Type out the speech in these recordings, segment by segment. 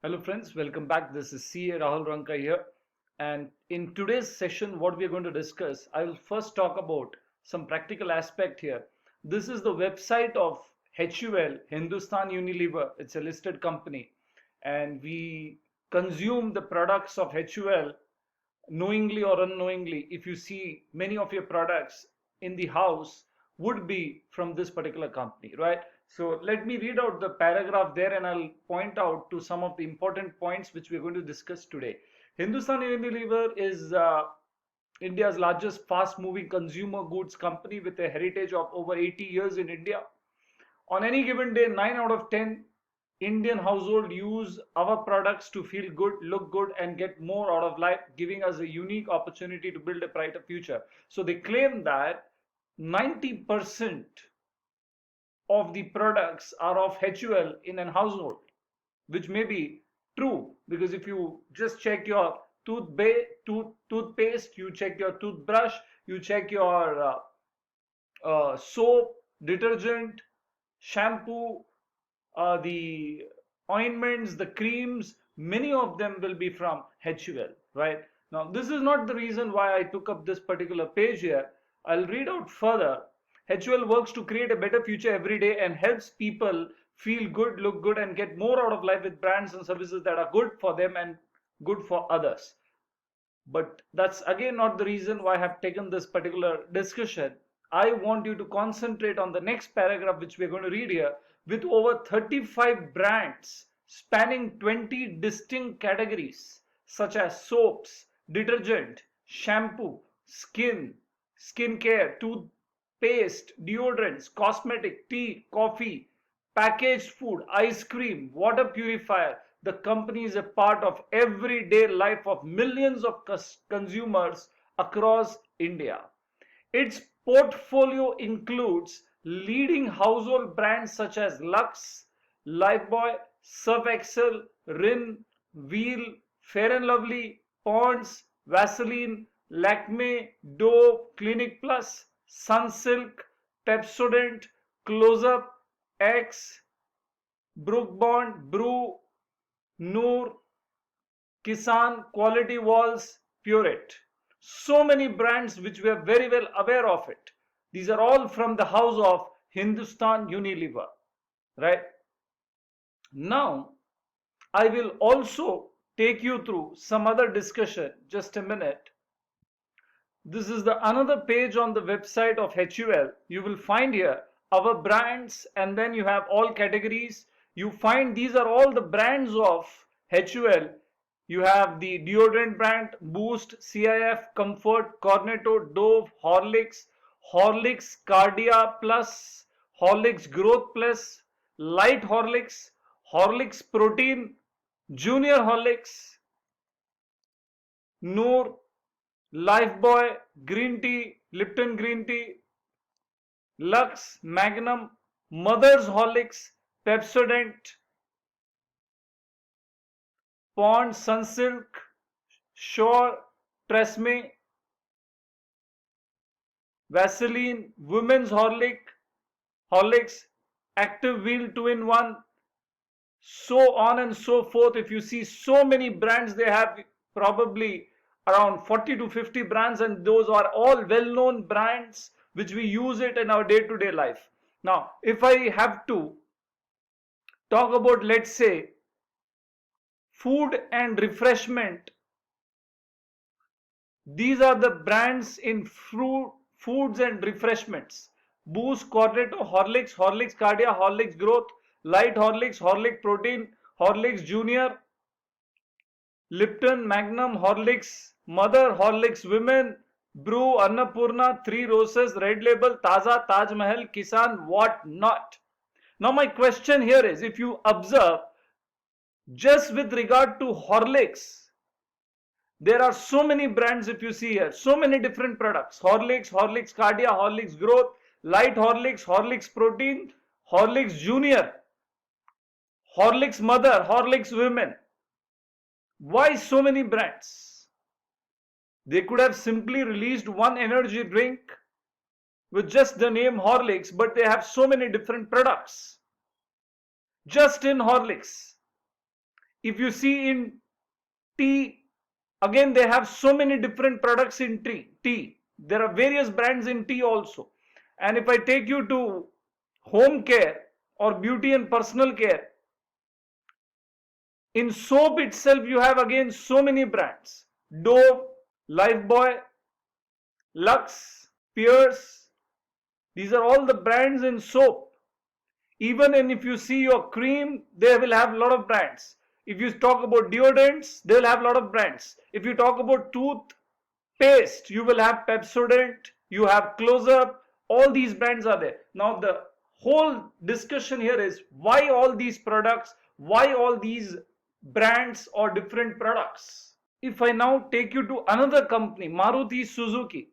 Hello friends, welcome back. This is CA Rahul Ranka here. And in today's session, what we are going to discuss, I will first talk about some practical aspect here. This is the website of HUL, Hindustan Unilever. It's a listed company. And we consume the products of HUL knowingly or unknowingly. If you see many of your products in the house would be from this particular company, right? So let me read out the paragraph there and I'll point out to some of the important points which we're going to discuss today. Hindustan Unilever is India's largest fast moving consumer goods company with a heritage of over 80 years in India. On any given day, 9 out of 10 Indian households use our products to feel good, look good, and get more out of life, giving us a unique opportunity to build a brighter future. So they claim that 90% of the products are of HUL in an household, which may be true because if you just check your toothpaste, you check your toothbrush, you check your soap, detergent, shampoo, the ointments, the creams, many of them will be from HUL, right? Now, this is not the reason why I took up this particular page here. I'll read out further. HUL works to create a better future every day and helps people feel good, look good, and get more out of life with brands and services that are good for them and good for others. But that's again not the reason why I have taken this particular discussion. I want you to concentrate on the next paragraph which we're going to read here. With over 35 brands spanning 20 distinct categories such as soaps, detergent, shampoo, skincare, toothpaste, deodorants, cosmetic, tea, coffee, packaged food, ice cream, water purifier. The company is a part of everyday life of millions of consumers across India. Its portfolio includes leading household brands such as Lux, Lifebuoy, Surf Excel, Rin, Wheel, Fair and Lovely, Ponds, Vaseline, Lakme, Dove, Clinic Plus, Sunsilk, Pepsodent, Close Up, X, Brook Bond, Brew, Noor, Kisan, Quality Walls, Pureit. So many brands which we are very well aware of it. These are all from the house of Hindustan Unilever, right? Now, I will also take you through some other discussion. Just a minute. This is the another page on the website of HUL. You will find here our brands and then you have all categories. You find these are all the brands of HUL. You have the deodorant brand Boost, CIF, Comfort, Cornetto, Dove, Horlicks Cardia Plus, Horlicks Growth Plus, Light Horlicks, Horlicks Protein, Junior Horlicks, Noor, Lifebuoy, Green Tea, Lipton Green Tea, Lux, Magnum, Mother's Horlicks, Pepsodent, Pond, Sunsilk, Shore, Tresemme, Vaseline, Women's Horlicks, Active Wheel 2-in-1, so on and so forth. If you see so many brands, they have probably around 40 to 50 brands, and those are all well-known brands which we use it in our day-to-day life. Now, if I have to talk about, let's say, food and refreshment, these are the brands in foods and refreshments. Boost, Cornetto, Horlicks Cardia, Horlicks Growth, Light Horlicks, Horlicks Protein, Horlicks Junior, Lipton, Magnum, Horlicks, Mother, Horlicks Women, Brew, Annapurna, Three Roses, Red Label, Taza, Taj Mahal, Kisan, what not. Now my question here is, if you observe, just with regard to Horlicks, there are so many brands if you see here, so many different products. Horlicks Cardia, Horlicks Growth, Light Horlicks, Horlicks Protein, Horlicks Junior, Horlicks Mother, Horlicks Women. Why so many brands? They could have simply released one energy drink with just the name Horlicks, but they have so many different products. Just in Horlicks, If you see in tea, again they have so many different products in tea. There are various brands in tea also. And if I take you to home care or beauty and personal care, in soap itself you have again so many brands: Dove, Lifebuoy, Lux, Pierce. These are all the brands in soap. Even if you see your cream, they will have a lot of brands. If you talk about deodorants, they will have a lot of brands. If you talk about toothpaste, you will have Pepsodent, you have Close Up, all these brands are there. Now the whole discussion here is why all these products, why all these brands or different products. If I now take you to another company, Maruti Suzuki.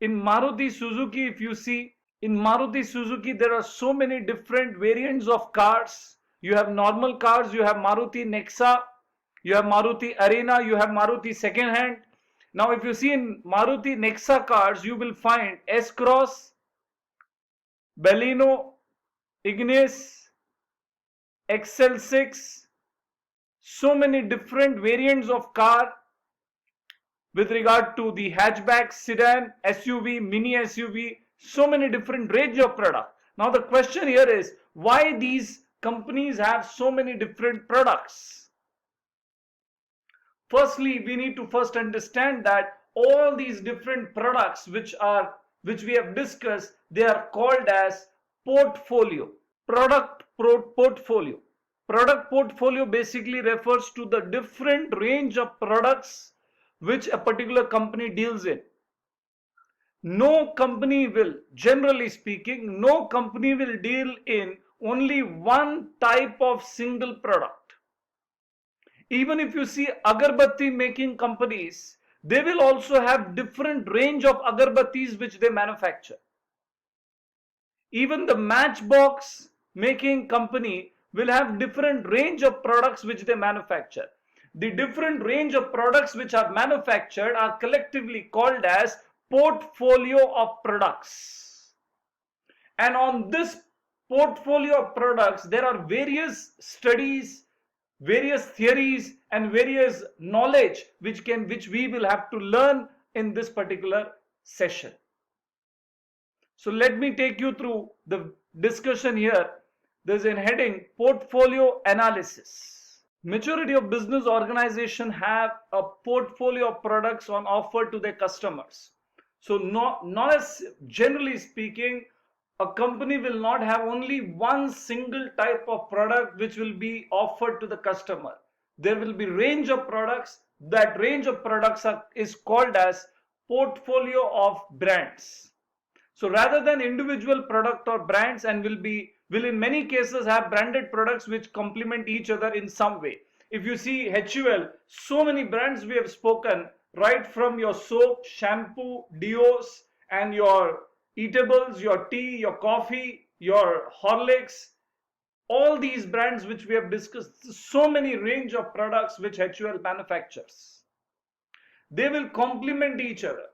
In Maruti Suzuki, if you see, in Maruti Suzuki, there are so many different variants of cars. You have normal cars, you have Maruti Nexa, you have Maruti Arena, you have Maruti second hand. Now, if you see in Maruti Nexa cars, you will find S-Cross, Baleno, Ignis, XL6, so many different variants of car with regard to the hatchback, sedan, SUV, mini SUV, so many different range of product. Now the question here is why these companies have so many different products. Firstly, we need to first understand that all these different products which we have discussed, they are called as portfolio. Portfolio. Product portfolio basically refers to the different range of products which a particular company deals in. No company will, generally speaking, no company will deal in only one type of single product. Even if you see agarbatti making companies, they will also have different range of agarbattis which they manufacture. Even the matchbox making company will have different range of products which they manufacture. The different range of products which are manufactured are collectively called as portfolio of products. And on this portfolio of products, there are various studies, various theories, and various knowledge which we will have to learn in this particular session. So let me take you through the discussion here. There's a heading, portfolio analysis. Majority of business organizations have a portfolio of products on offer to their customers. So not as generally speaking, a company will not have only one single type of product which will be offered to the customer. There will be range of products. That range of products is called as portfolio of brands. So rather than individual product or brands, and will in many cases have branded products which complement each other in some way. If you see HUL, so many brands we have spoken, right from your soap, shampoo, deos, and your eatables, your tea, your coffee, your Horlicks, all these brands which we have discussed, so many range of products which HUL manufactures. They will complement each other.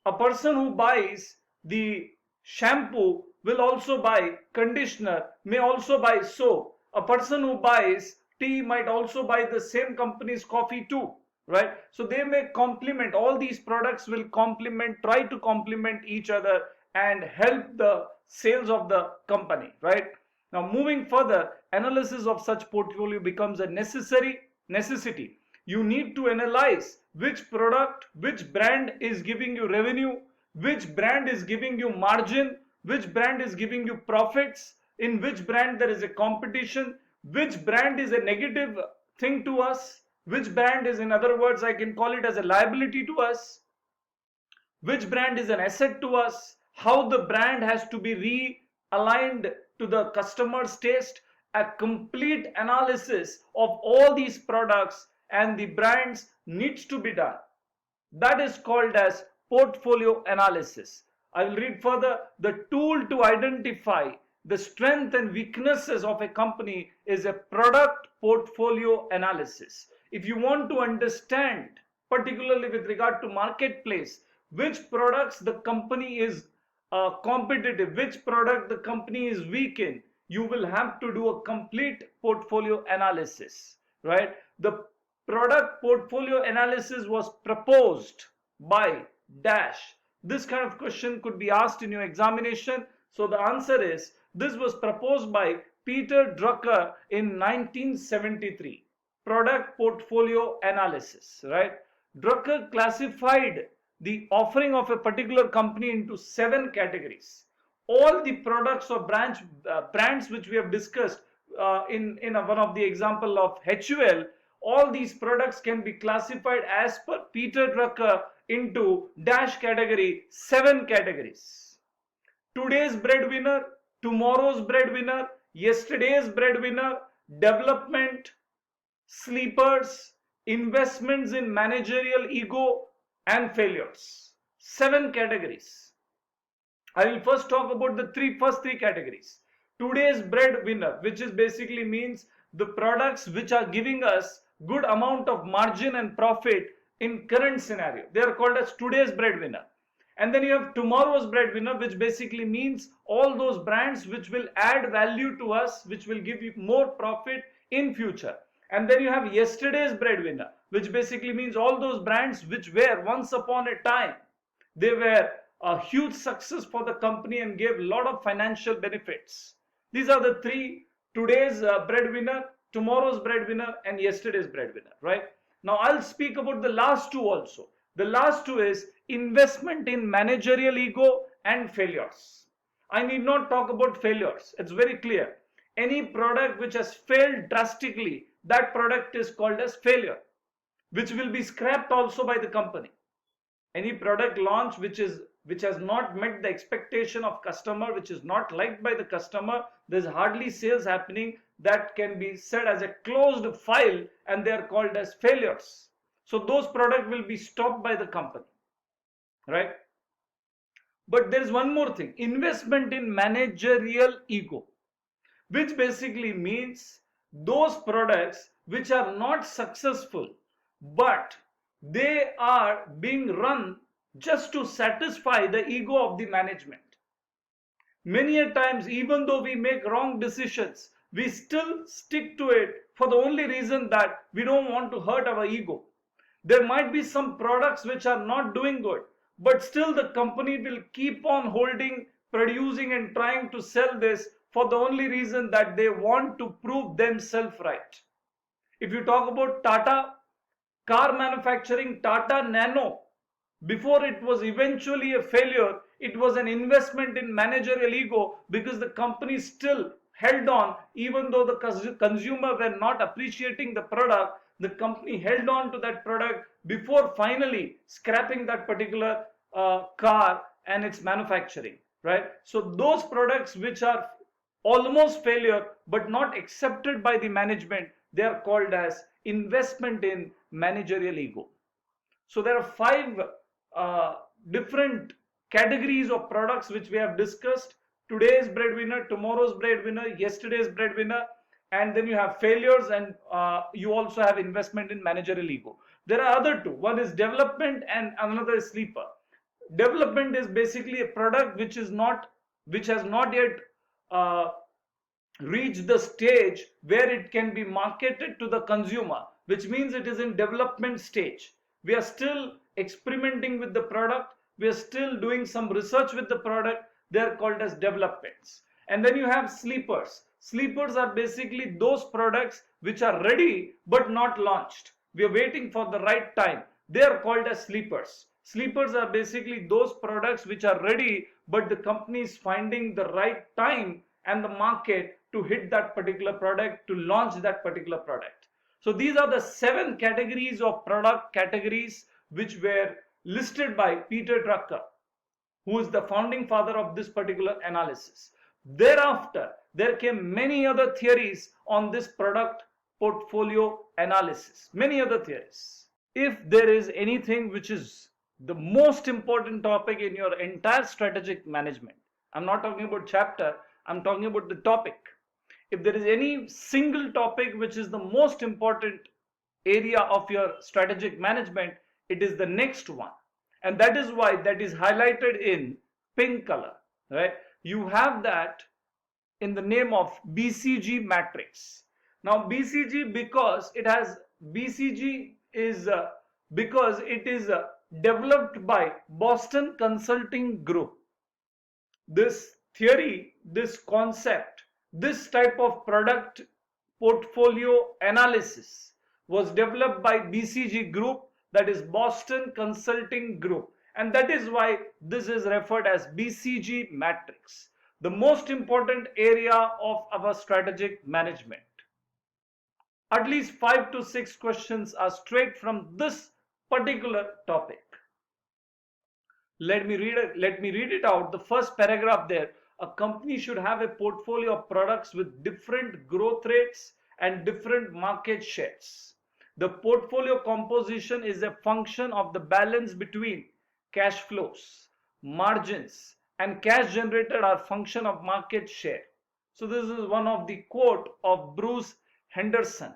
A person who buys the shampoo will also buy conditioner, may also buy soap. A person who buys tea might also buy the same company's coffee too, right? So they may complement, all these products will try to complement each other and help the sales of the company, right? Now moving further, analysis of such portfolio becomes a necessity. You need to analyze which product, which brand is giving you revenue, which brand is giving you margin, which brand is giving you profits, in which brand there is a competition, which brand is a negative thing to us, which brand is, in other words, I can call it as a liability to us, which brand is an asset to us, how the brand has to be realigned to the customer's taste. A complete analysis of all these products and the brands needs to be done. That is called as portfolio analysis. I will read further. The tool to identify the strength and weaknesses of a company is a product portfolio analysis. If you want to understand, particularly with regard to marketplace, which products the company is competitive, which product the company is weak in, you will have to do a complete portfolio analysis, right? The product portfolio analysis was proposed by dash. This kind of question could be asked in your examination. So the answer is, this was proposed by Peter Drucker in 1973. Product portfolio analysis, right? Drucker classified the offering of a particular company into 7 categories. All the products or brands which we have discussed in one of the example of HUL, all these products can be classified as per Peter Drucker into dash category, 7 categories. Today's breadwinner, tomorrow's breadwinner, yesterday's breadwinner, development, sleepers, investments in managerial ego, and failures. 7 categories. I will first talk about the first three categories. Today's breadwinner, which is basically means the products which are giving us good amount of margin and profit in current scenario. They are called as today's breadwinner. And then you have tomorrow's breadwinner, which basically means all those brands which will add value to us, which will give you more profit in future. And then you have yesterday's breadwinner, which basically means all those brands which were once upon a time, they were a huge success for the company and gave a lot of financial benefits. These are the three: today's breadwinner, tomorrow's breadwinner, and yesterday's breadwinner, right? Now I'll speak about the last two also. The last two is investment in managerial ego and failures. I need not talk about failures. It's very clear. Any product which has failed drastically, that product is called as failure, which will be scrapped also by the company. Any product launch which has not met the expectation of customer, which is not liked by the customer, there's hardly sales happening, that can be said as a closed file, and they are called as failures. So those products will be stopped by the company, right? But there is one more thing: investment in managerial ego, which basically means those products which are not successful, but they are being run just to satisfy the ego of the management. Many a times, even though we make wrong decisions, we still stick to it for the only reason that we don't want to hurt our ego. There might be some products which are not doing good, but still the company will keep on holding, producing, and trying to sell this for the only reason that they want to prove themselves right. If you talk about Tata, car manufacturing, Tata Nano, before it was eventually a failure, it was an investment in managerial ego, because the company still held on, even though the consumer were not appreciating the product. The company held on to that product before finally scrapping that particular car and its manufacturing, right? So those products which are almost failure but not accepted by the management, they are called as investment in managerial ego. So there are 5 different categories of products which we have discussed: today's breadwinner, tomorrow's breadwinner, yesterday's breadwinner, and then you have failures, and you also have investment in managerial ego. There are other two: one is development and another is sleeper. Development is basically a product which has not yet reached the stage where it can be marketed to the consumer, which means it is in development stage. We are still experimenting with the product, we are still doing some research with the product. They are called as developments. And then you have sleepers. Sleepers are basically those products which are ready but not launched. We are waiting for the right time. They are called as sleepers. Sleepers are basically those products which are ready, but the company is finding the right time and the market to hit that particular product, to launch that particular product. So these are the 7 categories of product categories which were listed by Peter Drucker, who is the founding father of this particular analysis. Thereafter, there came many other theories on this product portfolio analysis, many other theories. If there is anything which is the most important topic in your entire strategic management, I'm not talking about chapter, I'm talking about the topic. If there is any single topic which is the most important area of your strategic management, it is the next one. And that is why that is highlighted in pink color, right? You have that in the name of BCG matrix. Now BCG, BCG is because it is developed by Boston Consulting Group. This theory, this concept, this type of product portfolio analysis was developed by BCG Group, that is Boston Consulting Group, and that is why this is referred as BCG matrix, the most important area of our strategic management. At least 5 to 6 questions are straight from this particular topic. Let me read it out. The first paragraph there. A company should have a portfolio of products with different growth rates and different market shares. The portfolio composition is a function of the balance between cash flows, margins, and cash generated are function of market share. So this is one of the quote of Bruce Henderson.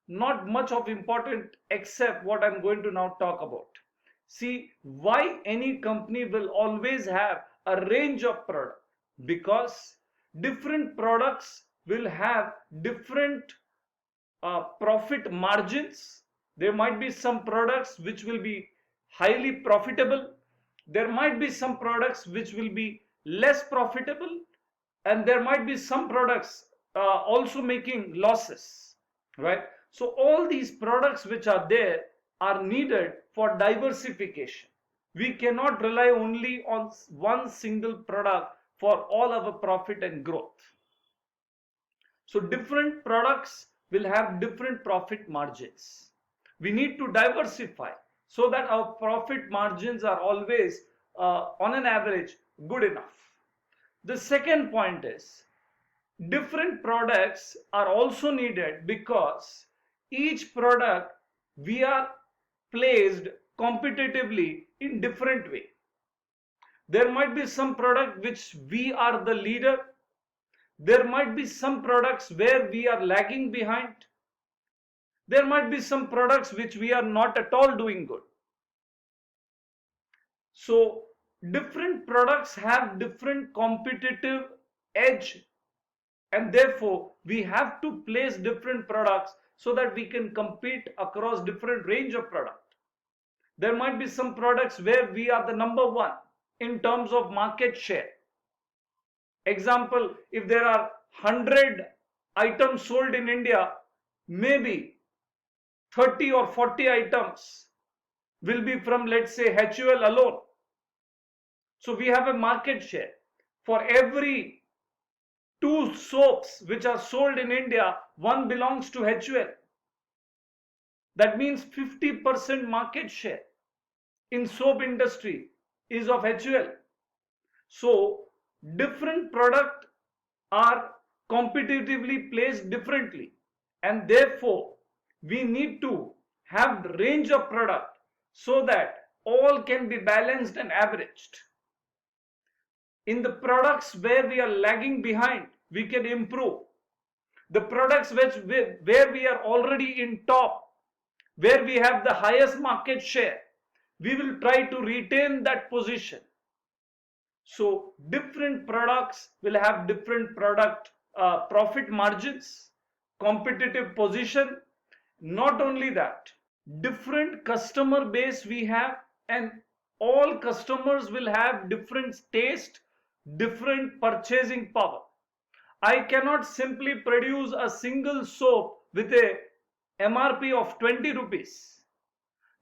Not much of important except what I'm going to now talk about. See, why any company will always have a range of products? Because different products will have different profit margins. There might be some products which will be highly profitable. There might be some products which will be less profitable, and there might be some products also making losses, right? So all these products which are there are needed for diversification. We cannot rely only on one single product for all our profit and growth. So different products will have different profit margins. We need to diversify so that our profit margins are always on an average good enough. The second point is different products are also needed because each product we are placed competitively in different way. There might be some product which we are the leader. There might be some products where we are lagging behind. There might be some products which we are not at all doing good. So different products have different competitive edge, and therefore we have to place different products so that we can compete across different range of product. There might be some products where we are the number one in terms of market share. Example, if there are 100 items sold in India, maybe 30 or 40 items will be from, let's say, HUL alone. So we have a market share. For every 2 soaps which are sold in India, 1 belongs to HUL. That means 50% market share in soap industry is of HUL. So different products are competitively placed differently, and therefore we need to have the range of product so that all can be balanced and averaged. In the products where we are lagging behind, we can improve. The products where we are already in top, where we have the highest market share, we will try to retain that position. So different products will have different product profit margins, competitive position. Not only that, different customer base we have, and all customers will have different taste, different purchasing power. I cannot simply produce a single soap with a MRP of 20 rupees.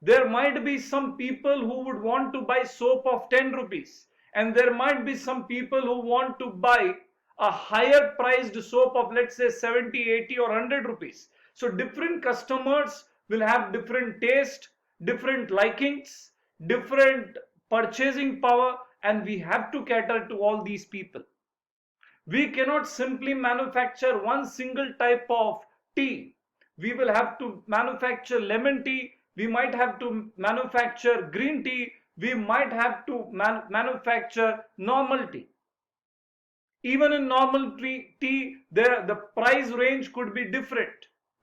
There might be some people who would want to buy soap of 10 rupees, and there might be some people who want to buy a higher priced soap of, let's say, 70, 80 or 100 rupees. So different customers will have different taste, different likings, different purchasing power, and we have to cater to all these people. We cannot simply manufacture one single type of tea. We will have to manufacture lemon tea. We might have to manufacture green tea. We might have to manufacture normal tea. Even in normal tea, the price range could be different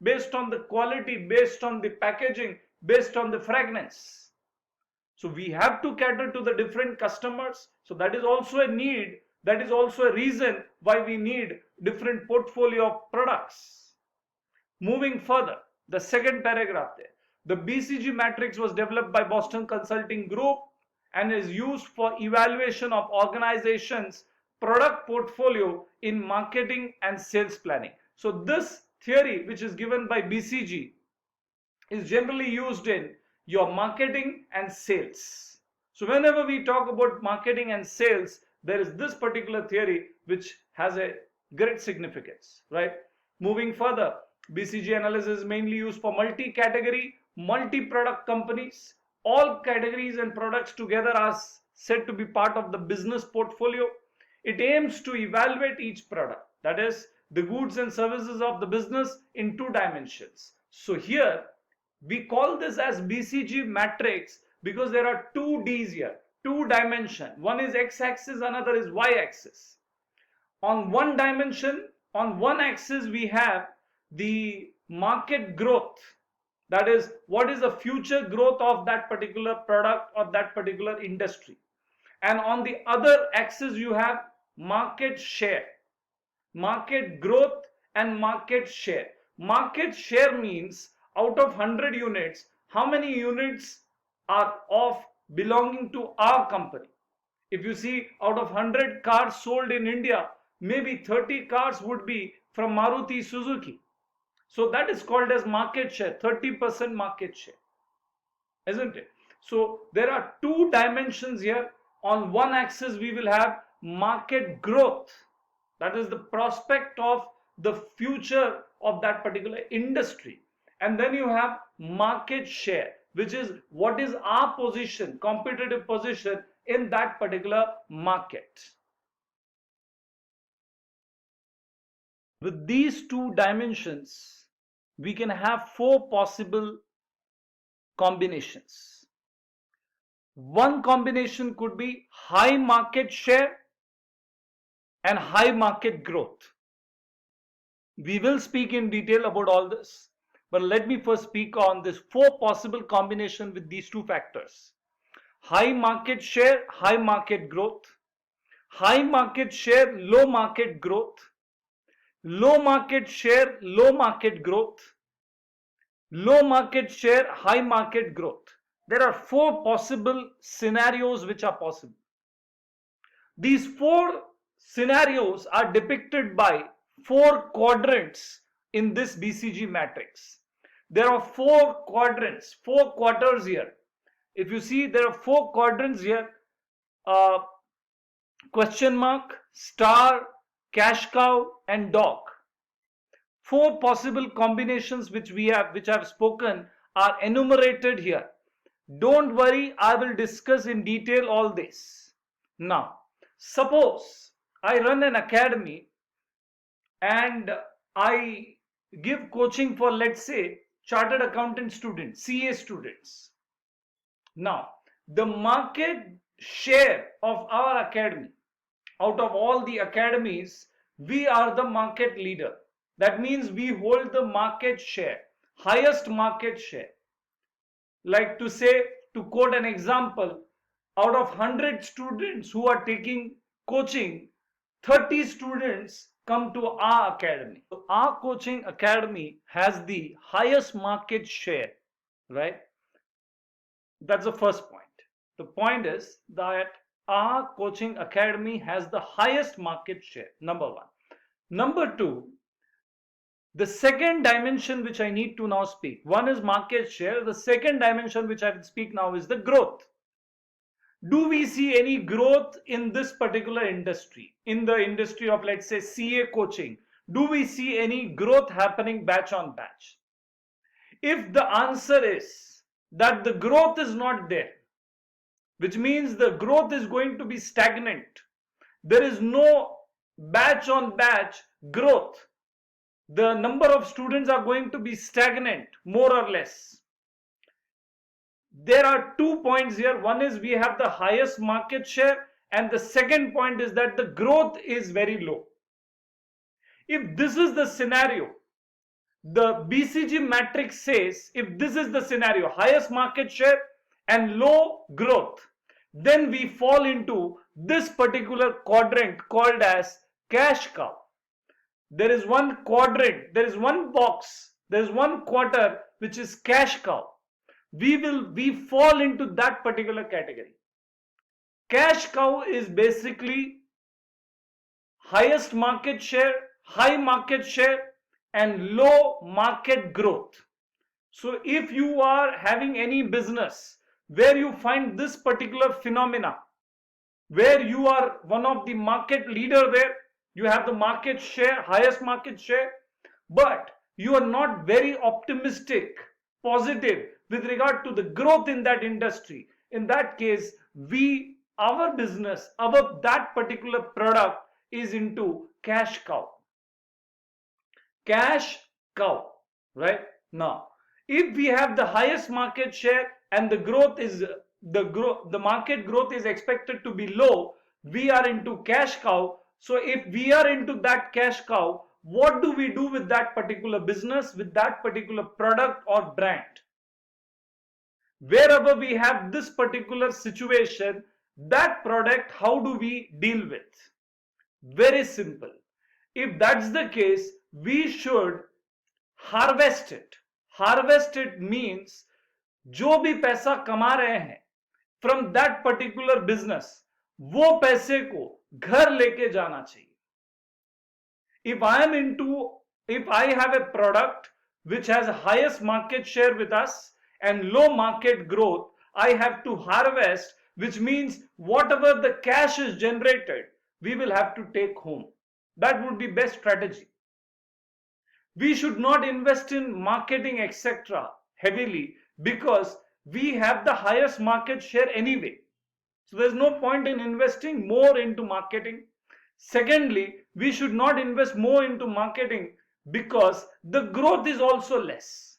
based on the quality, based on the packaging, based on the fragrance. So we have to cater to the different customers. So that is also a need That is also a reason why we need different portfolio of products. Moving further, the second paragraph there. The BCG matrix was developed by Boston Consulting Group and is used for evaluation of organizations' product portfolio in marketing and sales planning. So this theory, which is given by BCG, is generally used in your marketing and sales. So whenever we talk about marketing and sales, there is this particular theory which has a great significance, right? Moving further, BCG analysis is mainly used for multi-category, multi-product companies. All categories and products together are said to be part of the business portfolio. It aims to evaluate each product, that is, the goods and services of the business in two dimensions. So here, we call this as BCG matrix because there are two D's here, two dimension. One is x-axis, another is y-axis. On one dimension, on one axis, we have the market growth. That is, what is the future growth of that particular product or that particular industry. And on the other axis, you have market share, market growth and market share. Market share means out of 100 units, how many units are of belonging to our company. If you see, out of 100 cars sold in India, maybe 30 cars would be from Maruti Suzuki. So that is called as market share, 30% market share, isn't it? So there are two dimensions here. On one axis, we will have market growth. That is the prospect of the future of that particular industry. And then you have market share, which is what is our position, competitive position in that particular market. With these two dimensions, we can have four possible combinations. One combination could be high market share and high market growth. We will speak in detail about all this, but let me first speak on this four possible combination with these two factors. High market share, high market growth. High market share, low market growth. Low market share, low market growth. Low market share, high market growth. There are four possible scenarios which are possible. These four scenarios are depicted by four quadrants in this BCG matrix. There are four quadrants, four quarters here. If you see, there are four quadrants here. Question mark, star, cash cow and dog. Four possible combinations which I've spoken are enumerated here. Don't worry, I will discuss in detail all this. Now, suppose I run an academy and I give coaching for, let's say, chartered accountant students, CA students. Now, the market share of our academy, out of all the academies, we are the market leader. That means we hold the market share, highest market share. Like to say, to quote an example, out of 100 students who are taking coaching, 30 students come to our academy. So our coaching academy has the highest market share, right? That's the first point. The point is that our coaching academy has the highest market share, number one. Number two, the second dimension which I need to now speak, one is market share. The second dimension which I will speak now is the growth. Do we see any growth in this particular industry, in the industry of, let's say, CA coaching? Do we see any growth happening batch on batch? If the answer is that the growth is not there, which means the growth is going to be stagnant, there is no batch on batch growth, the number of students are going to be stagnant, more or less. There are 2 points here. One is we have the highest market share, and the second point is that the growth is very low. If this is the scenario, the BCG matrix says, if this is the scenario, highest market share and low growth, then we fall into this particular quadrant called as cash cow. There is one quadrant, there is one box, there is one quarter which is cash cow. We fall into that particular category. Cash cow is basically highest market share, high market share, and low market growth. So if you are having any business where you find this particular phenomena, where you are one of the market leader there, you have the market share, highest market share, but you are not very optimistic, positive with regard to the growth in that industry. In that case, our business, that particular product is into cash cow. Cash cow, right? Now, if we have the highest market share and the market growth is expected to be low, we are into cash cow. So if we are into that cash cow, what do we do with that particular business, with that particular product or brand? Wherever we have this particular situation, that product, how do we deal with? Very simple. If that's the case, we should harvest it. Harvest it means जो भी पैसा कमा रहे हैं from that particular business, वो पैसे को घर लेके जाना चाहिए. If I have a product which has highest market share with us and low market growth, I have to harvest, which means whatever the cash is generated, we will have to take home. That would be best strategy. We should not invest in marketing etc. heavily because we have the highest market share anyway. So there's no point in investing more into marketing. Secondly, we should not invest more into marketing because the growth is also less.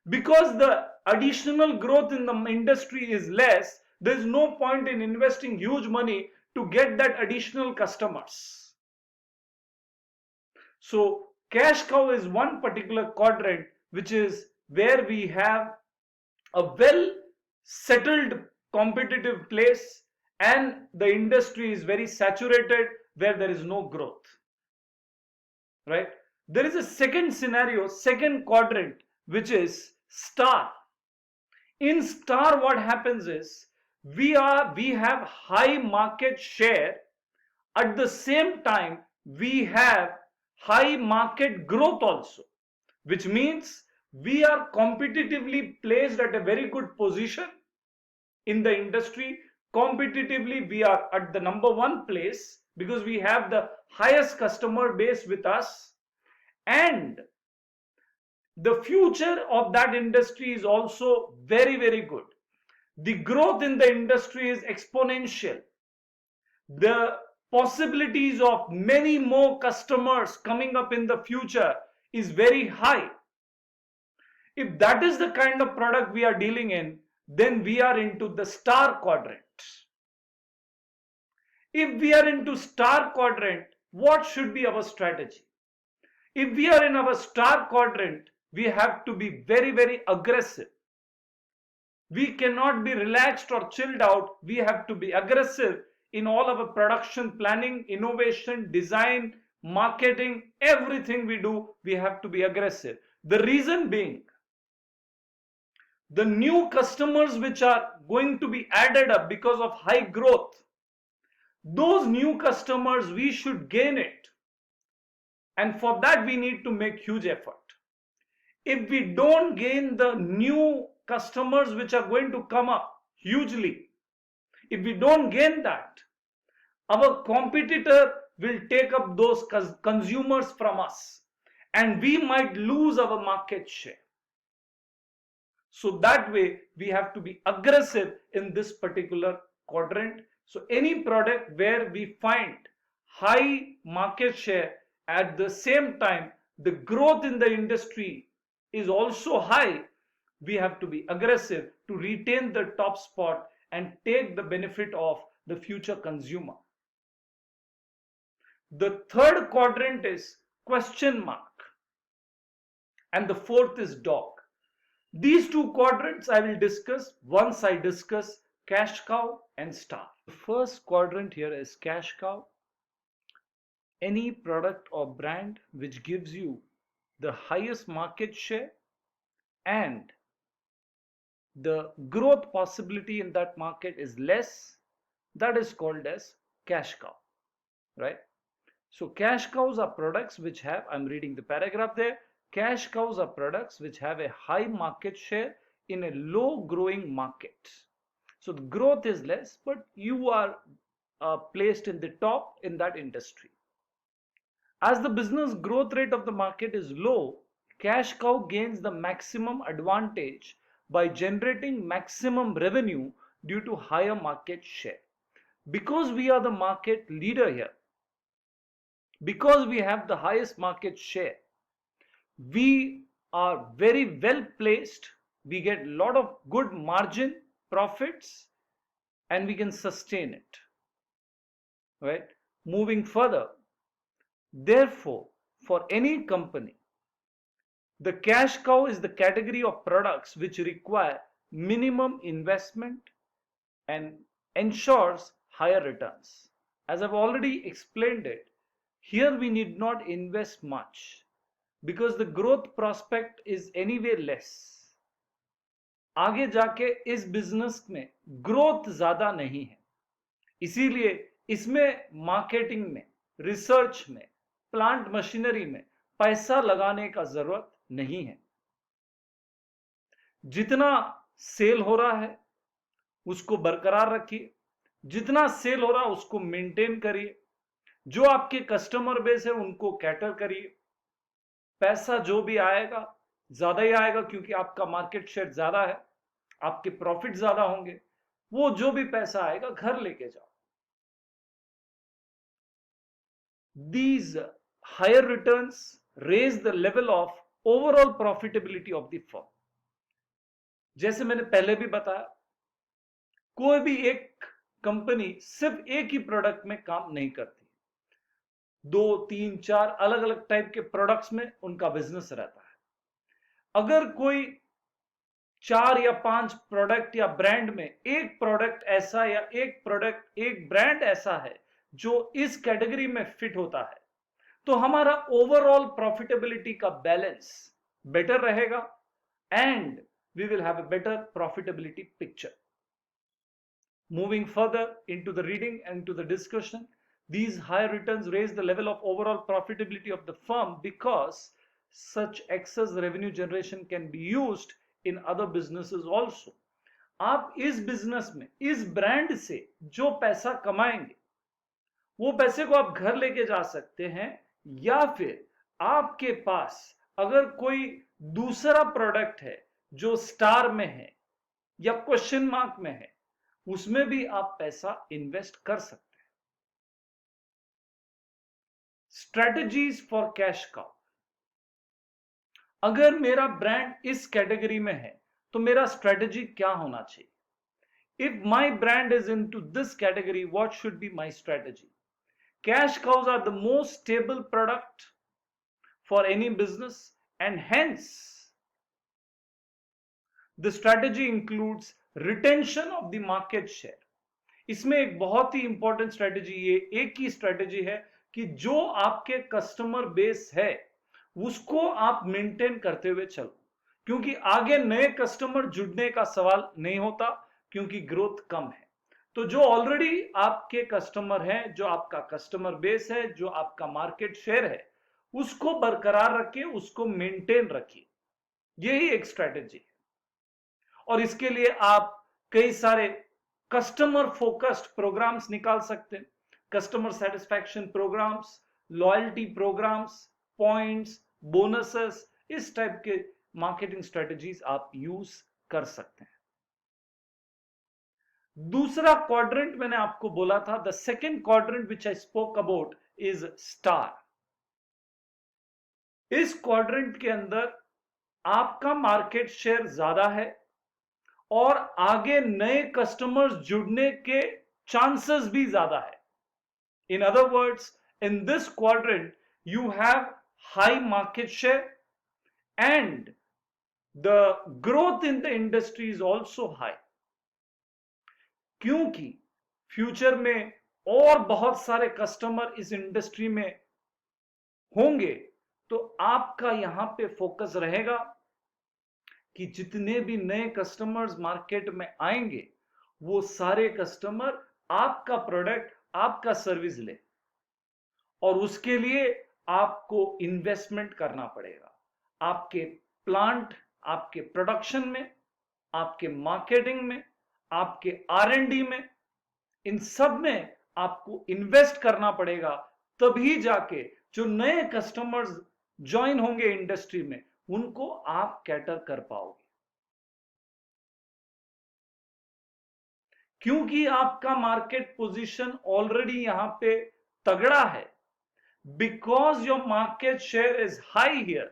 Because the additional growth in the industry is less, there's no point in investing huge money to get that additional customers. So cash cow is one particular quadrant which is where we have a well settled competitive place and the industry is very saturated where there is no growth, right? There is a second scenario, second quadrant, which is star. In star, what happens is we have high market share. At the same time, we have high market growth also, which means we are competitively placed at a very good position in the industry. Competitively, we are at the number one place because we have the highest customer base with us, and the future of that industry is also very, very good. The growth in the industry is exponential. The possibilities of many more customers coming up in the future is very high. If that is the kind of product we are dealing in, then we are into the star quadrant. If we are into star quadrant, what should be our strategy? If we are in our star quadrant, we have to be very, very aggressive. We cannot be relaxed or chilled out. We have to be aggressive in all our production planning, innovation, design, marketing, everything we do, we have to be aggressive. The reason being, the new customers which are going to be added up because of high growth, those new customers, we should gain it. And for that, we need to make huge effort. If we don't gain the new customers which are going to come up hugely, if we don't gain that, our competitor will take up those consumers from us and we might lose our market share. So that way, we have to be aggressive in this particular quadrant. So any product where we find high market share, at the same time the growth in the industry is also high, we have to be aggressive to retain the top spot and take the benefit of the future consumer. The third quadrant is question mark and the fourth is dog. These two quadrants I will discuss once I discuss cash cow and star. The first quadrant here is cash cow. Any product or brand which gives you the highest market share and the growth possibility in that market is less, that is called as cash cow, right? So cash cows are products which have, I'm reading the paragraph there, cash cows are products which have a high market share in a low growing market. So the growth is less, but you are placed in the top in that industry. As the business growth rate of the market is low, cash cow gains the maximum advantage by generating maximum revenue due to higher market share. Because we are the market leader here, because we have the highest market share, we are very well placed. We get a lot of good margin profits and we can sustain it, right? Moving further, therefore, for any company, the cash cow is the category of products which require minimum investment and ensures higher returns. As I've already explained it, here we need not invest much because the growth prospect is anyway less. आगे जाके इस business में growth ज्यादा नहीं है, इसीलिए इसमें marketing में, रिसर्च में, प्लांट मशीनरी में पैसा लगाने का जरूरत नहीं है. जितना सेल हो रहा है उसको बरकरार रखिए, जितना सेल हो रहा है उसको मेंटेन करिए, जो आपके कस्टमर बेस है उनको कैटर करिए. पैसा जो भी आएगा ज्यादा ही आएगा क्योंकि आपका मार्केट शेयर ज्यादा है, आपके प्रॉफिट ज्यादा होंगे. वो जो भी पैसा आएगा घर लेके जाओ. These higher returns raise the level of overall profitability of the firm. जैसे मैंने पहले भी बताया, कोई भी एक कंपनी सिर्फ एक ही प्रोडक्ट में काम नहीं करती, 2, 3, 4 अलग अलग टाइप के प्रोडक्ट्स में उनका बिजनेस रहता है. अगर कोई 4 या 5 प्रोडक्ट या ब्रांड में एक प्रोडक्ट ऐसा या एक ब्रांड ऐसा है जो इस कैटेगरी में फिट होता है, तो हमारा ओवरऑल प्रॉफिटेबिलिटी का बैलेंस बेटर रहेगा and we will have a better profitability picture. Moving further into the reading and to the discussion, these higher returns raise the level of overall profitability of the firm because such excess revenue generation can be used in other businesses also. आप इस business में इस brand से जो पैसा कमाएंगे वो पैसे को आप घर लेके जा सकते हैं, या फिर आपके पास अगर कोई दूसरा प्रोडक्ट है जो स्टार में है या क्वेश्चन मार्क में है, उसमें भी आप पैसा इन्वेस्ट कर सकते हैं. Strategies for cash cow. अगर मेरा ब्रांड इस कैटेगरी में है तो मेरा स्ट्रेटजी क्या होना चाहिए? If my brand is into this category, what should be my strategy? Cash cows are the most stable product for any business and hence the strategy includes retention of the market share. इसमें एक बहुत ही important strategy, ये एक ही strategy है कि जो आपके customer base है उसको आप मेंटेन करते हुए चलो, क्योंकि आगे नए कस्टमर जुड़ने का सवाल नहीं होता क्योंकि ग्रोथ कम है. तो जो ऑलरेडी आपके कस्टमर हैं, जो आपका कस्टमर बेस है, जो आपका मार्केट शेयर है, उसको बरकरार रखिए, उसको मेंटेन रखिए. यही एक स्ट्रेटेजी है. और इसके लिए आप कई सारे कस्टमर फोकस्ड प्रोग्राम्स निकाल सकते हैं. Customer satisfaction programmes, loyalty programmes, points, bonuses, इस टाइप के मार्केटिंग स्ट्रेटेजीज आप यूज कर सकते हैं. दूसरा क्वाड्रेंट मैंने आपको बोला था, the second quadrant which I spoke about is star. इस क्वाड्रेंट के अंदर आपका मार्केट शेयर ज्यादा है और आगे नए कस्टमर्स जुड़ने के चांसेस भी ज्यादा है. In other words, in this quadrant you have high market share and the growth in the industry is also high. क्योंकि फ्यूचर में और बहुत सारे कस्टमर इस इंडस्ट्री में होंगे, तो आपका यहां पे फोकस रहेगा कि जितने भी नए कस्टमर्स मार्केट में आएंगे वो सारे कस्टमर आपका प्रोडक्ट, आपका सर्विस ले, और उसके लिए आपको इन्वेस्टमेंट करना पड़ेगा आपके प्लांट, आपके प्रोडक्शन में, आपके मार्केटिंग में, आपके R&D में, इन सब में आपको इन्वेस्ट करना पड़ेगा। तभी जाके जो नए कस्टमर्स ज्वाइन होंगे इंडस्ट्री में उनको आप कैटर कर पाओगे, क्योंकि आपका मार्केट पोजीशन ऑलरेडी यहां पे तगड़ा है। Because your market share is high here,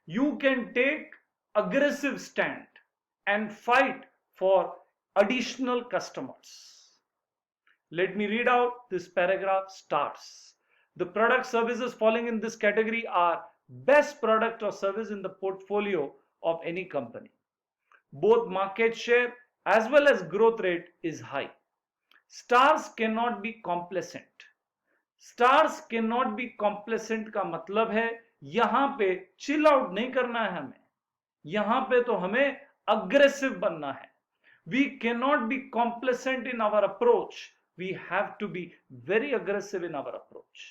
you can take aggressive stand and fight for additional customers. Let me read out this paragraph starts. The product services falling in this category are best product or service in the portfolio of any company. Both market share as well as growth rate is high. Stars cannot be complacent. Stars के not be complacent का मतलब है यहां पे chill out नहीं करना है हमें, यहां पे तो हमें अग्रेसिव बनना है। We can not be complacent in our approach, we have to be very aggressive in our approach.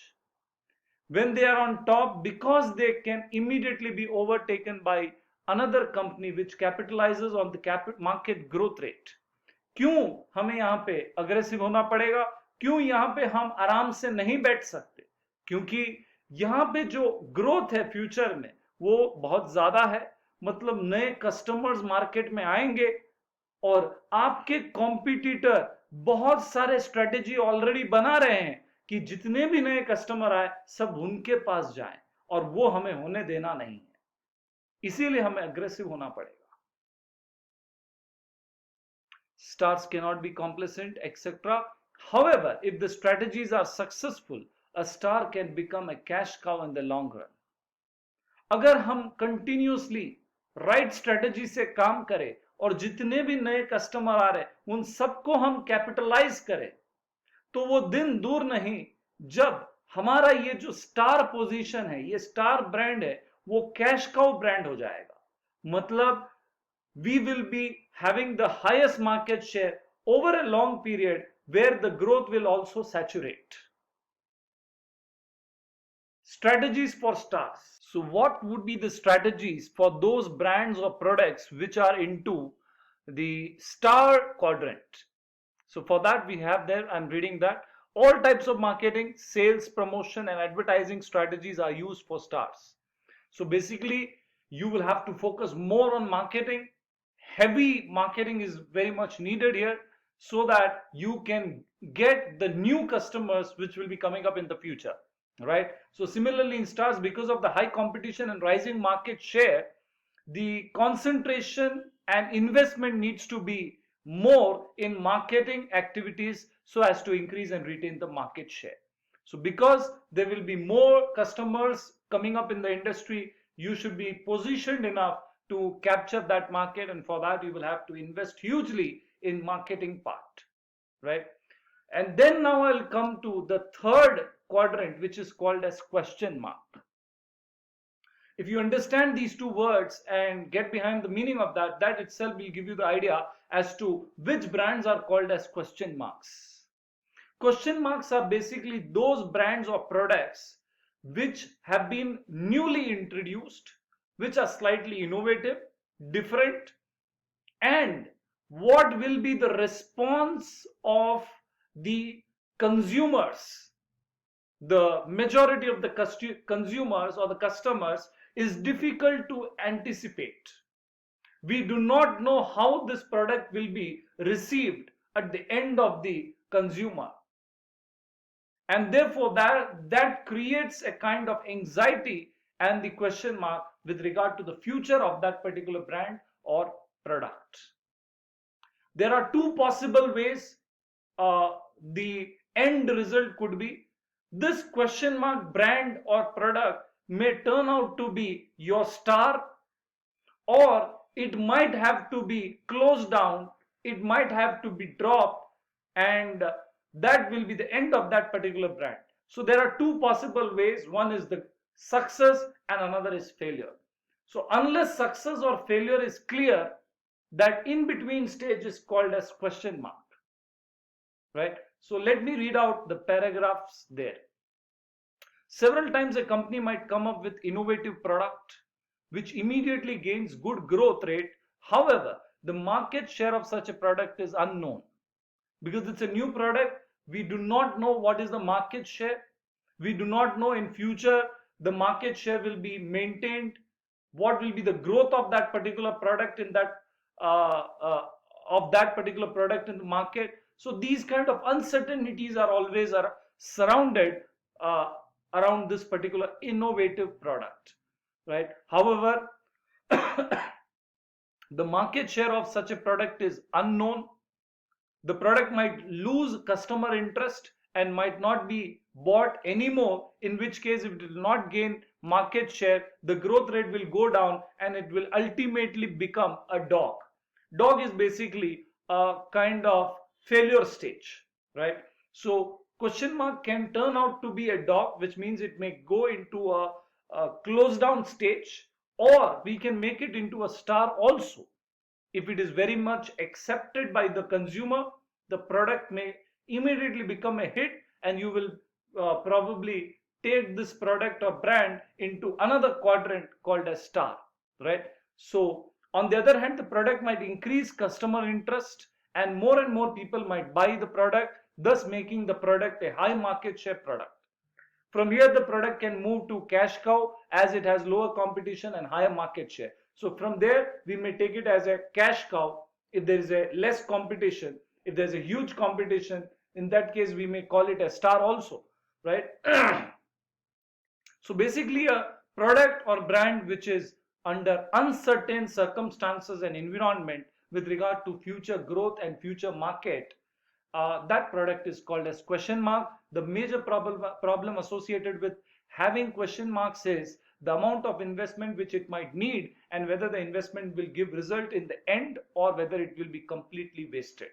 when they are on top, because they can immediately be overtaken by another company which capitalizes on the market growth rate. क्यों हमें यहां पे aggressive होना पड़ेगा, क्यों यहां पे हम आराम से नहीं बैठ सकते, क्योंकि यहां पे जो ग्रोथ है फ्यूचर में वो बहुत ज्यादा है। मतलब नए कस्टमर्स मार्केट में आएंगे और आपके कॉम्पिटिटर बहुत सारे स्ट्रेटेजी ऑलरेडी बना रहे हैं कि जितने भी नए कस्टमर आए सब उनके पास जाएं, और वो हमें होने देना नहीं है, इसीलिए हमें अग्रेसिव होना पड़ेगा। Stars cannot be complacent, etc. However, if the strategies are successful, a star can become a cash cow in the long run. अगर हम कंटिन्यूसली राइट स्ट्रेटेजी से काम करें और जितने भी नए कस्टमर आ रहे उन सबको हम कैपिटलाइज करें, तो वो दिन दूर नहीं जब हमारा ये जो स्टार पोजीशन है, ये स्टार ब्रांड है, वो कैश काउ ब्रांड हो जाएगा। मतलब we will be having the highest market share over a long period where the growth will also saturate. Strategies for stars. So what would be the strategies for those brands or products which are into the star quadrant? So for that we have there, I'm reading that all types of marketing, sales, promotion and advertising strategies are used for stars. So basically you will have to focus more on marketing. Heavy marketing is very much needed here so that you can get the new customers which will be coming up in the future, right? So similarly in stars, because of the high competition and rising market share, the concentration and investment needs to be more in marketing activities so as to increase and retain the market share. So because there will be more customers coming up in the industry, you should be positioned enough to capture that market, and for that you will have to invest hugely in marketing part, right? And then now I'll come to the third quadrant, which is called as question mark. If you understand these two words and get behind the meaning of that, that itself will give you the idea as to which brands are called as question marks. Question marks are basically those brands or products which have been newly introduced, which are slightly innovative, different, and what will be the response of the consumers. The majority of the consumers or the customers is difficult to anticipate. We do not know how this product will be received at the end of the consumer, and therefore that creates a kind of anxiety and the question mark with regard to the future of that particular brand or product. There are two possible ways the end result could be. This question mark brand or product may turn out to be your star, or it might have to be closed down it might have to be dropped, and that will be the end of that particular brand. So there are two possible ways. One is the success and another is failure. So unless success or failure is clear, that in between stage is called as question mark, right? So let me read out the paragraphs there. Several times a company might come up with innovative product which immediately gains good growth rate. However, the market share of such a product is unknown. Because it's a new product, we do not know what is the market share. We do not know in future the market share will be maintained, what will be the growth of that particular product in that uh, uh, particular product in the market. So these kind of uncertainties are always surrounded uh, around this particular innovative product, right? However, the market share of such a product is unknown. The product might lose customer interest and might not be bought anymore, in which case if it will not gain market share, the growth rate will go down and it will ultimately become a dog. Dog is basically a kind of failure stage, right? So question mark can turn out to be a dog, which means it may go into a closed down stage, or we can make it into a star also. If it is very much accepted by the consumer, the product may immediately become a hit, and you will probably take this product or brand into another quadrant called as star, right? So on the other hand, the product might increase customer interest and more people might buy the product, thus making the product a high market share product. From here, the product can move to cash cow as it has lower competition and higher market share. So from there, we may take it as a cash cow if there is a less competition. If there's a huge competition, in that case, we may call it a star also, right? So basically, a product or brand which is under uncertain circumstances and environment with regard to future growth and future market, that product is called as question mark. The major problem associated with having question marks is the amount of investment which it might need, and whether the investment will give result in the end or whether it will be completely wasted.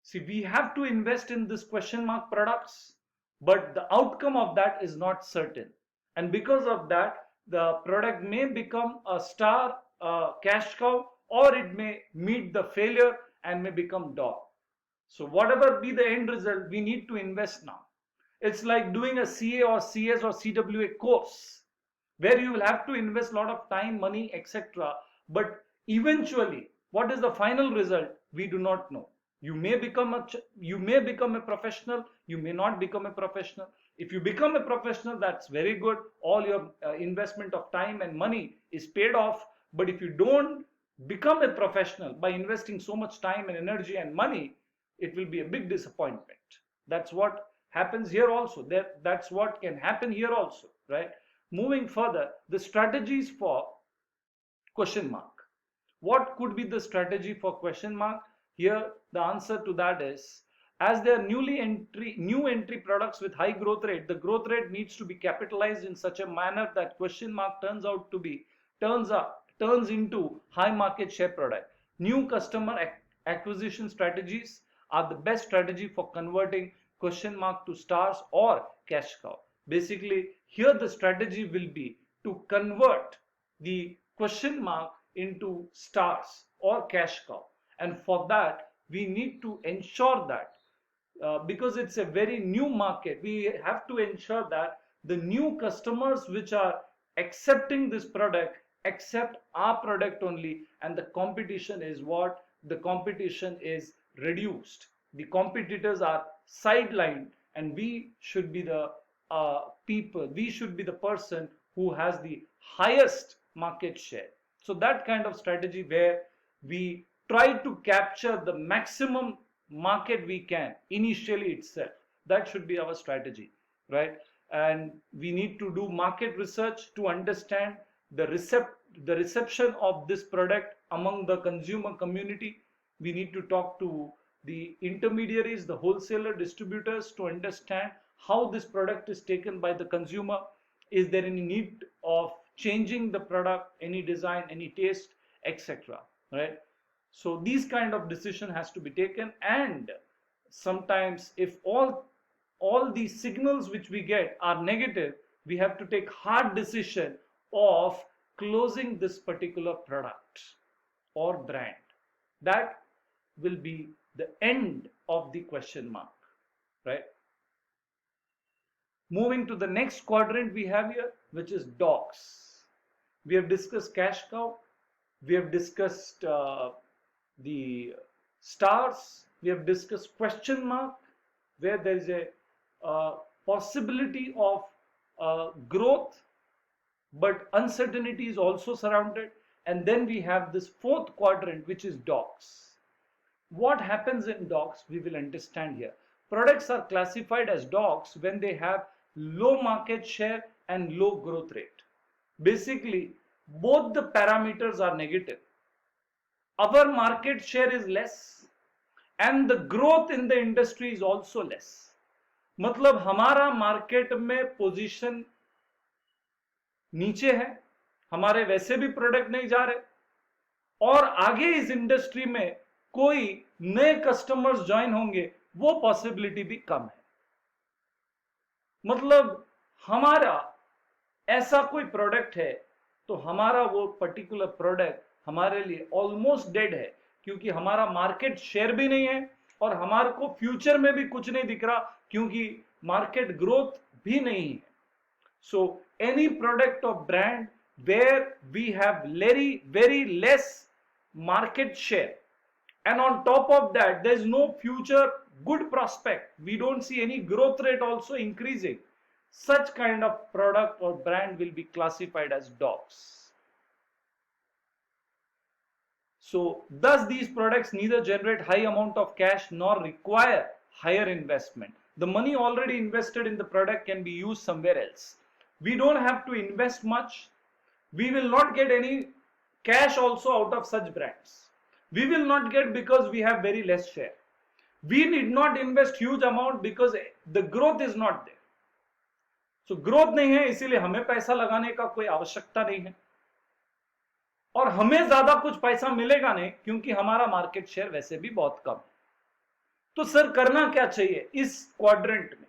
See, we have to invest in this question mark products, but the outcome of that is not certain. And because of that, the product may become a star, cash cow, or it may meet the failure and may become dog. So whatever be the end result, we need to invest now. It's like doing a CA or CS or CWA course where you will have to invest a lot of time, money, etc. But eventually, what is the final result? We do not know. You may become a professional. You may not become a professional. If you become a professional, that's very good. All your investment of time and money is paid off. But if you don't become a professional by investing so much time and energy and money, it will be a big disappointment. That's what happens here also. That's what can happen here also, right? Moving further, the strategies for question mark. What could be the strategy for question mark? Here, the answer to that is, as they are new entry products with high growth rate, the growth rate needs to be capitalized in such a manner that question mark turns into high market share product. New customer acquisition strategies are the best strategy for converting question mark to stars or cash cow. Basically, here the strategy will be to convert the question mark into stars or cash cow, and for that we need to ensure that because it's a very new market, we have to ensure that the new customers which are accepting this product accept our product only, and the competition is reduced. The competitors are sidelined, and we should be the we should be the person who has the highest market share. So that kind of strategy where we try to capture the maximum market we can initially itself, that should be our strategy, right? And we need to do market research to understand the reception of this product among the consumer community. We need to talk to the intermediaries, the wholesaler, distributors, to understand how this product is taken by the consumer. Is there any need of changing the product, any design, any taste, etc., right? So these kind of decision has to be taken, and sometimes if all these signals which we get are negative, we have to take hard decision of closing this particular product or brand. That will be the end of the question mark, right? Moving to the next quadrant we have here, which is dogs. We have discussed cash cow, we have discussed the stars, we have discussed question mark, where there is a possibility of growth, but uncertainty is also surrounded. And then we have this fourth quadrant, which is dogs. What happens in dogs, we will understand here. Products are classified as dogs when they have low market share and low growth rate. Basically, both the parameters are negative. Our market share is less and the growth in the industry is also less. मतलब हमारा market में position नीचे है, हमारे वैसे भी product नहीं जा रहे, और आगे इस इंडस्ट्री में कोई नए कस्टमर्स ज्वाइन होंगे वो पॉसिबिलिटी भी कम है. मतलब हमारा ऐसा कोई प्रोडक्ट है तो हमारा वो पर्टिकुलर प्रोडक्ट हमारे लिए ऑलमोस्ट डेड है, क्योंकि हमारा मार्केट शेयर भी नहीं है और हमारे को फ्यूचर में भी कुछ नहीं दिख रहा, क्योंकि मार्केट ग्रोथ भी नहीं है. So any product of brand where we have very less market share, and on top of that there is no future good prospect, we don't see any growth rate also increasing, such kind of product or brand will be classified as dogs. So thus these products neither generate high amount of cash nor require higher investment. The money already invested in the product can be used somewhere else. We don't have to invest much. We will not get any cash also out of such brands. We will not get because we have very less share. We need not invest huge amount because the growth is not there. So growth नहीं है, इसीलिए हमें पैसा लगाने का कोई आवश्यकता नहीं है, और हमें ज्यादा कुछ पैसा मिलेगा नहीं क्योंकि हमारा मार्केट शेयर वैसे भी बहुत कम है. तो सर करना क्या चाहिए इस क्वाड्रेंट में?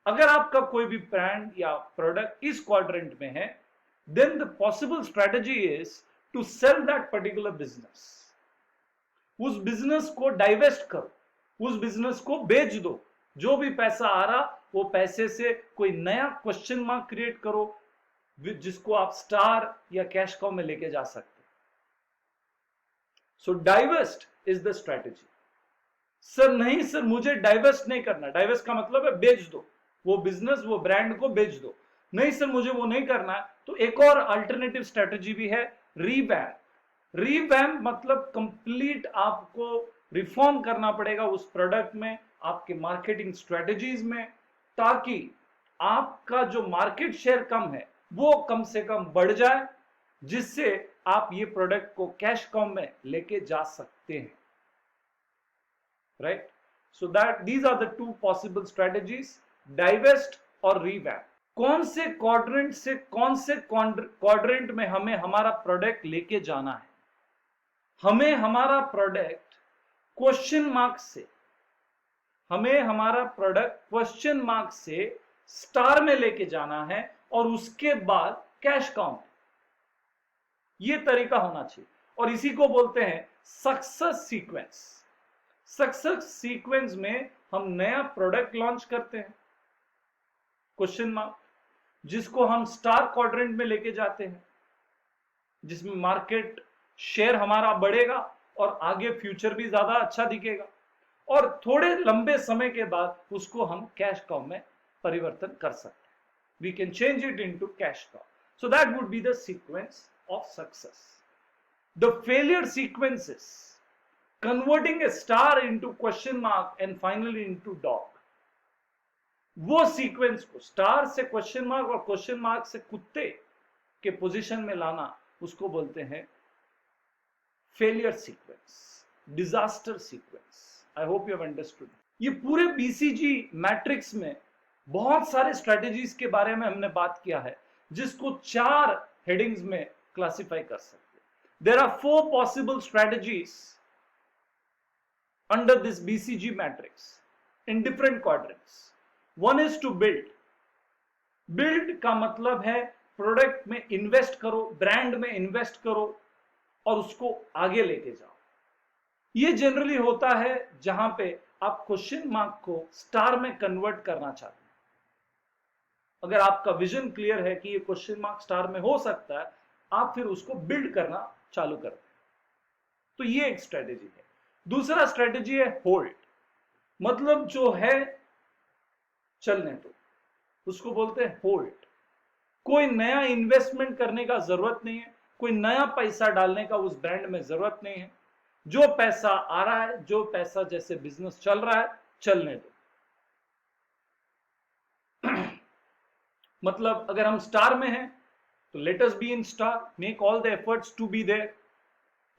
अगर आपका कोई भी ब्रांड या प्रोडक्ट इस क्वाड्रेंट में है, then the possible strategy is to sell that particular business. उस बिजनेस को डाइवेस्ट करो, उस बिजनेस को बेच दो, जो भी पैसा आ रहा वो पैसे से कोई नया क्वेश्चन मार्क क्रिएट करो जिसको आप स्टार या कैश काउ में लेके जा सकते. So divest is the strategy. Sir नहीं सर मुझे डाइवेस्ट नहीं करना. डाइवेस्ट का मतलब है बेच दो वो बिजनेस, वो ब्रांड को बेच दो. नहीं सर मुझे वो नहीं करना है, तो एक और अल्टरनेटिव स्ट्रेटेजी भी है, रीवैम्प. रीवैम्प मतलब कंप्लीट आपको रिफॉर्म करना पड़ेगा उस प्रोडक्ट में, आपके मार्केटिंग स्ट्रेटेजीज में, ताकि आपका जो मार्केट शेयर कम है वो कम से कम बढ़ जाए, जिससे आप ये प्रोडक्ट को कैश काउ में लेके जा सकते हैं. Right? So that these are the two possible strategies, divest और रीवैम्प. कौन से क्वाड्रेंट से कौन से क्वाड्रेंट में हमें हमारा प्रोडक्ट लेके जाना है? हमें हमारा प्रोडक्ट क्वेश्चन मार्क से, हमें हमारा प्रोडक्ट क्वेश्चन मार्क से स्टार में लेके जाना है और उसके बाद कैश काउ में. ये तरीका होना चाहिए और इसी को बोलते हैं सक्सेस सीक्वेंस. सक्सेस सीक्वेंस में हम नया प्रोडक्ट लॉन्च करते हैं क्वेश्चन मार्क, जिसको हम स्टार क्वाड्रेंट में लेके जाते हैं, जिसमें मार्केट शेयर हमारा बढ़ेगा और आगे फ्यूचर भी ज्यादा अच्छा दिखेगा, और थोड़े लंबे समय के बाद उसको हम कैश काउ में परिवर्तन कर सकते हैं. We can change it into cash cow. So that would be the sequence of success. The failure sequences converting a star into question mark and finally into dog. वो सीक्वेंस को star से question mark और question mark से कुत्ते के position में लाना, उसको बोलते हैं failure sequence, disaster sequence. I hope you have understood. ये पूरे बीसीजी मैट्रिक्स में बहुत सारे स्ट्रेटेजीज के बारे में हमने बात किया है, जिसको 4 हेडिंग्स में क्लासिफाई कर सकते हैं. There are 4 possible strategies under this BCG matrix in different quadrants. One is to build. Build का मतलब है प्रोडक्ट में इन्वेस्ट करो, ब्रांड में इन्वेस्ट करो और उसको आगे लेके जाओ. ये जनरली होता है जहां पे आप क्वेश्चन मार्क को स्टार में कन्वर्ट करना चाहते हैं. अगर आपका विजन क्लियर है कि ये क्वेश्चन मार्क स्टार में हो सकता है, आप फिर उसको बिल्ड करना चालू करते हैं. तो ये एक स्ट्रेटेजी है. दूसरा स्ट्रेटेजी है होल्ड. मतलब जो है चलने दो, उसको बोलते हैं होल्ड. कोई नया इन्वेस्टमेंट करने का जरूरत नहीं है, कोई नया पैसा डालने का उस ब्रांड में जरूरत नहीं है. जो पैसा आ रहा है, जो पैसा जैसे बिजनेस चल रहा है, चलने दो. मतलब अगर हम स्टार में हैं तो let us be in star, make all the efforts to be there.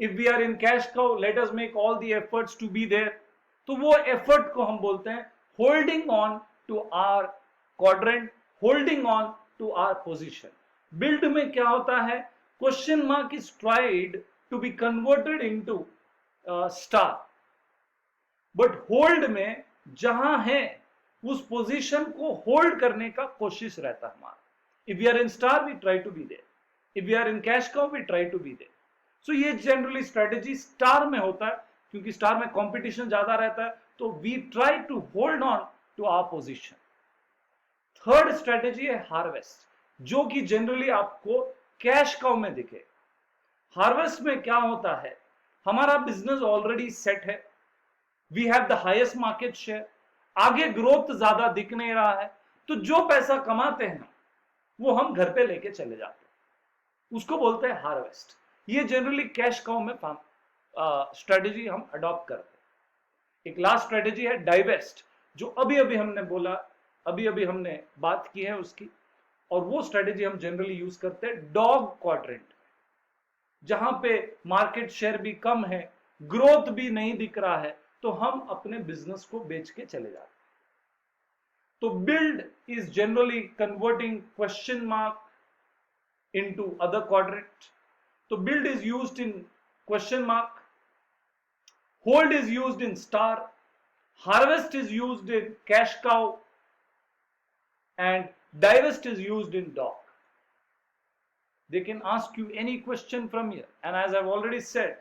If we are in cash cow, let us make all the efforts to be there. तो वो एफर्ट को हम बोलते हैं holding on to our quadrant, holding on to our position. Build में क्या होता है, question mark is tried to be converted into star. But hold में जहां है उस पोजीशन को होल्ड करने का कोशिश रहता है हमारा. If we are in star we try to be there, if we are in cash cow we try to be there. So ये जनरली स्ट्रेटेजी स्टार में होता है, क्योंकि स्टार में कंपटीशन ज्यादा रहता है, तो we try to hold on to our position. Third strategy है हार्वेस्ट, जो कि जनरली आपको कैश काउ में दिखे. हार्वेस्ट में क्या होता है, हमारा बिजनेस ऑलरेडी सेट है, we have the highest market share, आगे ग्रोथ ज्यादा दिख नहीं रहा है, तो जो पैसा कमाते हैं वो हम घर पे लेके चले जाते हैं, उसको बोलते हैं हार्वेस्ट. ये जनरली कैश काउ में स्ट्रेटेजी हम अडॉप्ट करते हैं. एक लास्ट स्ट्रेटेजी है डाइवेस्ट, जो अभी अभी हमने बोला, अभी अभी हमने बात की है उसकी. और वो स्ट्रेटेजी हम जनरली यूज करते हैं डॉग क्वाड्रेंट, जहां पे मार्केट शेयर भी कम है, ग्रोथ भी नहीं दिख रहा है, तो हम अपने बिजनेस को बेच के चले जाते हैं. तो build is generally converting question mark into other quadrant. तो build is used in question mark, hold is used in star, harvest is used in cash cow, and divest is used in dog. They can ask you any question from here, and as I've already said,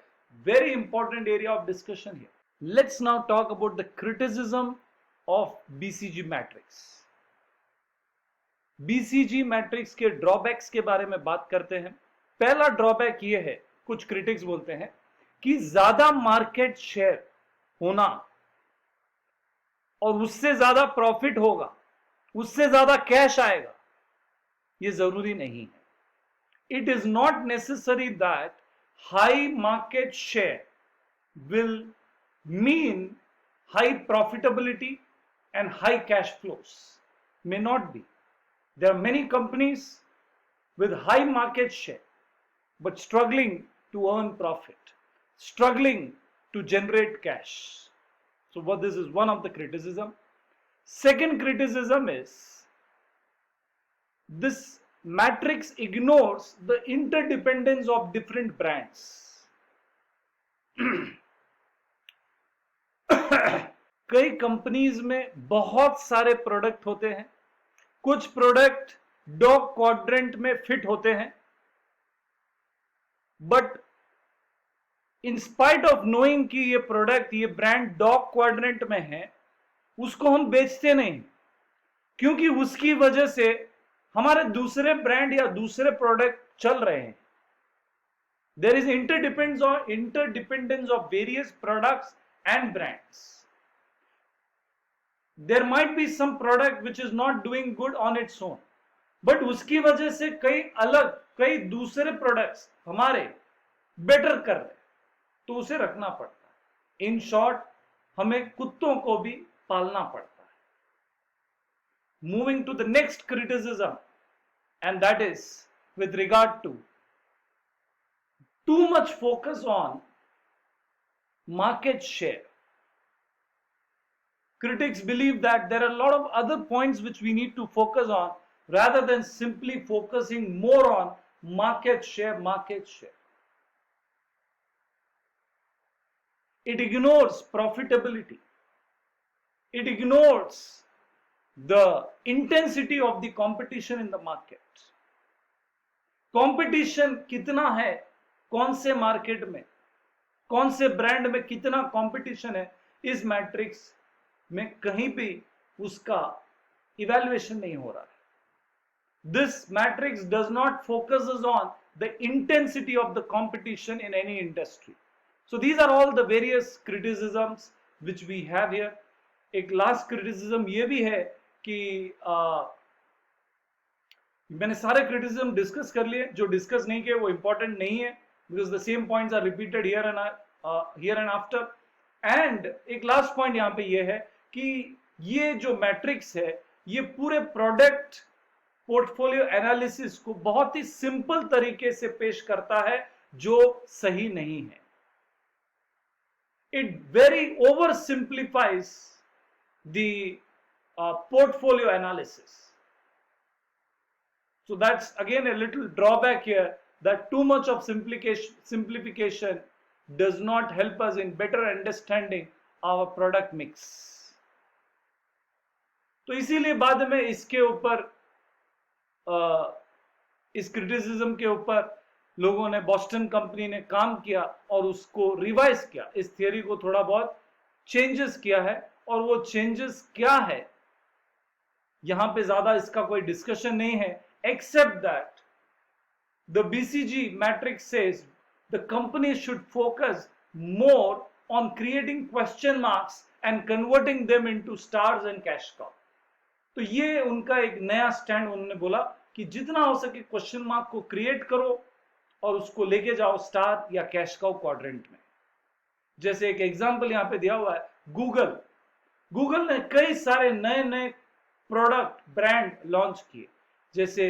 very important area of discussion here. Let's now talk about the criticism of BCG matrix. BCG matrix के drawbacks के बारे में बात करते हैं. पहला drawback ये है, कुछ क्रिटिक्स बोलते हैं कि ज्यादा मार्केट शेयर होना और उससे ज्यादा प्रॉफिट होगा, उससे ज्यादा कैश आएगा, ये जरूरी नहीं है. It is not necessary that high market share will mean high profitability and high cash flows. May not be. There are many companies with high market share but struggling to earn profit, struggling to generate cash. So what this is one of the criticism. Second criticism is this matrix ignores the interdependence of different brands. कई companies में बहुत सारे product होते हैं, कुछ product dog quadrant में fit होते हैं, but in spite of knowing कि ये प्रोडक्ट, ये ब्रांड डॉग क्वाड्रेंट में है, उसको हम बेचते नहीं, क्योंकि उसकी वजह से हमारे दूसरे ब्रांड या दूसरे प्रोडक्ट चल रहे हैं. There is interdependence of various products and brands. There might be some product which is not doing good on its own, but उसकी वजह से कई दूसरे प्रोडक्ट्स हमारे बेटर कर रहे, तो उसे रखना पड़ता है. इन शॉर्ट, हमें कुत्तों को भी पालना पड़ता है. Moving to the next criticism, and that is with regard to too much focus on market share. Critics believe that there are a lot of other points which we need to focus on rather than simply focusing more on market share. It ignores profitability. It ignores the intensity of the competition in the market. Competition कितना है, कौन से market में, कौन से brand में कितना competition है, इस मैट्रिक्स में कहीं भी उसका इवैल्यूएशन नहीं हो रहा है. This matrix does not focuses on the intensity of the competition in any industry. So these are all the various criticisms which we have here. एक लास्ट क्रिटिसिज्म ये भी है कि मैंने सारे क्रिटिसिज्म डिस्कस कर लिए. जो डिस्कस नहीं किए वो इंपॉर्टेंट नहीं है, because the same points are repeated here and after. And एक लास्ट पॉइंट यहां पे ये है कि ये जो मैट्रिक्स है ये पूरे प्रोडक्ट पोर्टफोलियो एनालिसिस को बहुत ही सिंपल तरीके से पेश करता है, जो सही नहीं है. It very over simplifies the portfolio analysis. So that's again a little drawback here, that too much of simplification does not help us in better understanding our product mix. तो इसीलिए बाद में इसके ऊपर इस क्रिटिसिज्म के ऊपर लोगों ने, बॉस्टन कंपनी ने काम किया और उसको रिवाइज किया, इस थियरी को थोड़ा बहुत चेंजेस किया है. और वो चेंजेस क्या है, यहां पे ज्यादा इसका कोई डिस्कशन नहीं है, except that the BCG matrix says the company should focus more on creating question marks and converting them into stars and cash cow. तो ये उनका एक नया स्टैंड उन्होंने बोला कि जितना हो सके क्वेश्चन मार्क को क्रिएट करो और उसको लेके जाओ स्टार या कैश काउ क्वाड्रेंट में. जैसे एक एग्जांपल यहां पे दिया हुआ है, गूगल ने कई सारे नए नए प्रोडक्ट ब्रांड लॉन्च किए, जैसे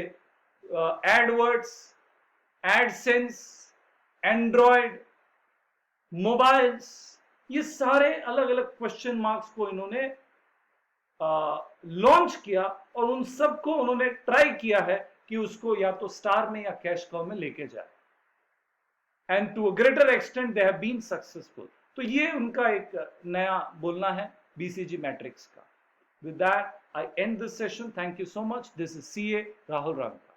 एडवर्ड्स, एडसेंस, एंड्रॉयड, मोबाइल्स. ये सारे अलग अलग क्वेश्चन मार्क्स को इन्होंने लॉन्च किया और उन सबको उन्होंने ट्राई किया है कि उसको या तो स्टार में या कैश काउ में लेके जाए. And to a greater extent they have been successful. तो ये उनका एक नया बोलना है BCG मैट्रिक्स का. With that, I end this session. Thank you so much. This is CA Rahul Ranga.